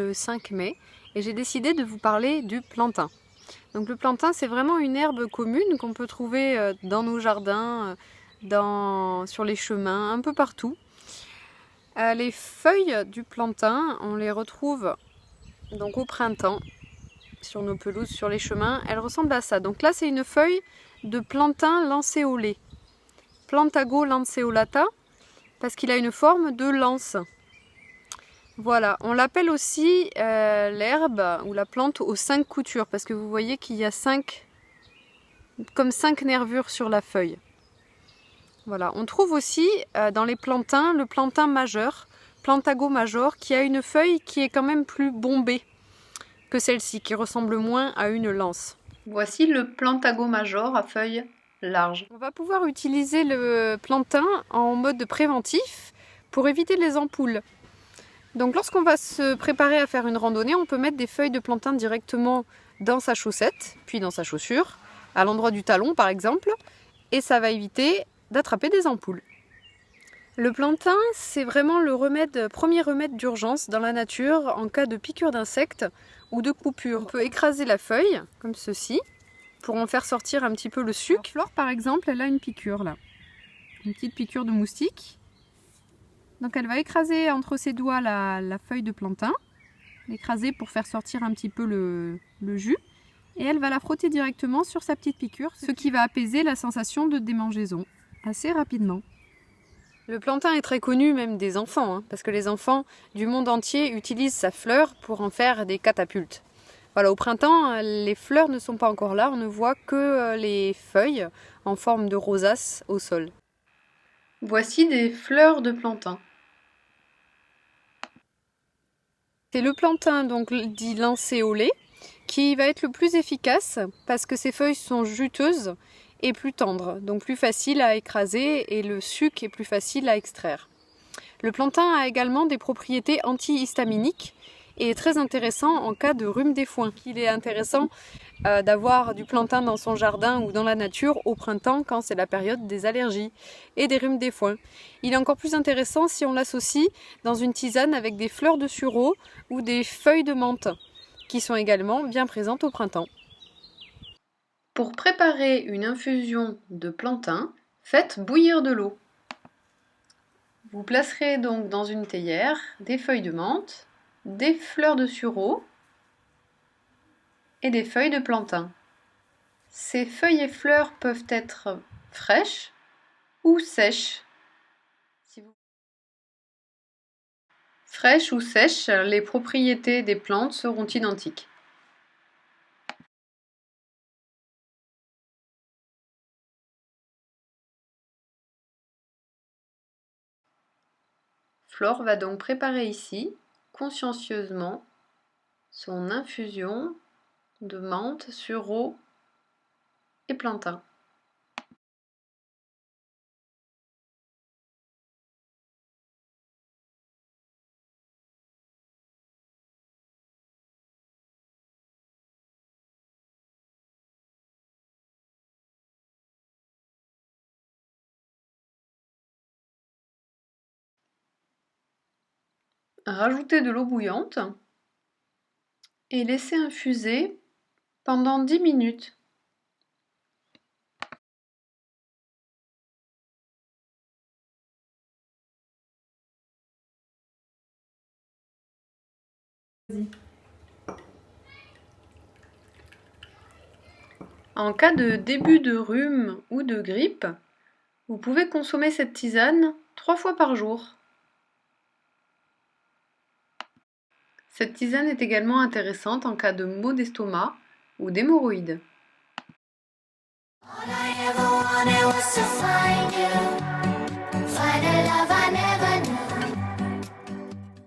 le 5 mai et j'ai décidé de vous parler du plantain. Donc le plantain, c'est vraiment une herbe commune qu'on peut trouver dans nos jardins, sur les chemins, un peu partout. Les feuilles du plantain, on les retrouve donc au printemps sur nos pelouses, sur les chemins. Elles ressemblent à ça. Donc là, c'est une feuille de plantain lancéolé, Plantago lanceolata, parce qu'il a une forme de lance. Voilà, on l'appelle aussi l'herbe ou la plante aux 5 coutures, parce que vous voyez qu'il y a 5 nervures sur la feuille. Voilà, on trouve aussi dans les plantains le plantain majeur, Plantago major, qui a une feuille qui est quand même plus bombée que celle-ci, qui ressemble moins à une lance. Voici le Plantago major à feuilles larges. On va pouvoir utiliser le plantain en mode préventif pour éviter les ampoules. Donc lorsqu'on va se préparer à faire une randonnée, on peut mettre des feuilles de plantain directement dans sa chaussette, puis dans sa chaussure, à l'endroit du talon par exemple, et ça va éviter d'attraper des ampoules. Le plantain, c'est vraiment le premier remède d'urgence dans la nature en cas de piqûre d'insectes ou de coupure. On peut écraser la feuille, comme ceci, pour en faire sortir un petit peu le suc. Alors, Flore par exemple, elle a une piqûre là, une petite piqûre de moustique. Donc elle va écraser entre ses doigts la feuille de plantain, l'écraser pour faire sortir un petit peu le jus, et elle va la frotter directement sur sa petite piqûre, ce qui va apaiser la sensation de démangeaison assez rapidement. Le plantain est très connu même des enfants, parce que les enfants du monde entier utilisent sa fleur pour en faire des catapultes. Voilà, au printemps, les fleurs ne sont pas encore là, on ne voit que les feuilles en forme de rosace au sol. Voici des fleurs de plantain. C'est le plantain, donc dit lancéolé, qui va être le plus efficace parce que ses feuilles sont juteuses et plus tendres, donc plus facile à écraser et le suc est plus facile à extraire. Le plantain a également des propriétés antihistaminiques et est très intéressant en cas de rhume des foins. Il est intéressant d'avoir du plantain dans son jardin ou dans la nature au printemps quand c'est la période des allergies et des rhumes des foins. Il est encore plus intéressant si on l'associe dans une tisane avec des fleurs de sureau ou des feuilles de menthe qui sont également bien présentes au printemps. Pour préparer une infusion de plantain, faites bouillir de l'eau. Vous placerez donc dans une théière des feuilles de menthe, des fleurs de sureau et des feuilles de plantain. Ces feuilles et fleurs peuvent être fraîches ou sèches. Fraîches ou sèches, les propriétés des plantes seront identiques. Flore va donc préparer ici, consciencieusement, son infusion de menthe, sureau et plantain. Rajoutez de l'eau bouillante et laissez infuser pendant 10 minutes. En cas de début de rhume ou de grippe, vous pouvez consommer cette tisane 3 fois par jour. Cette tisane est également intéressante en cas de maux d'estomac ou d'hémorroïdes. All I ever wanted was to find you, find a love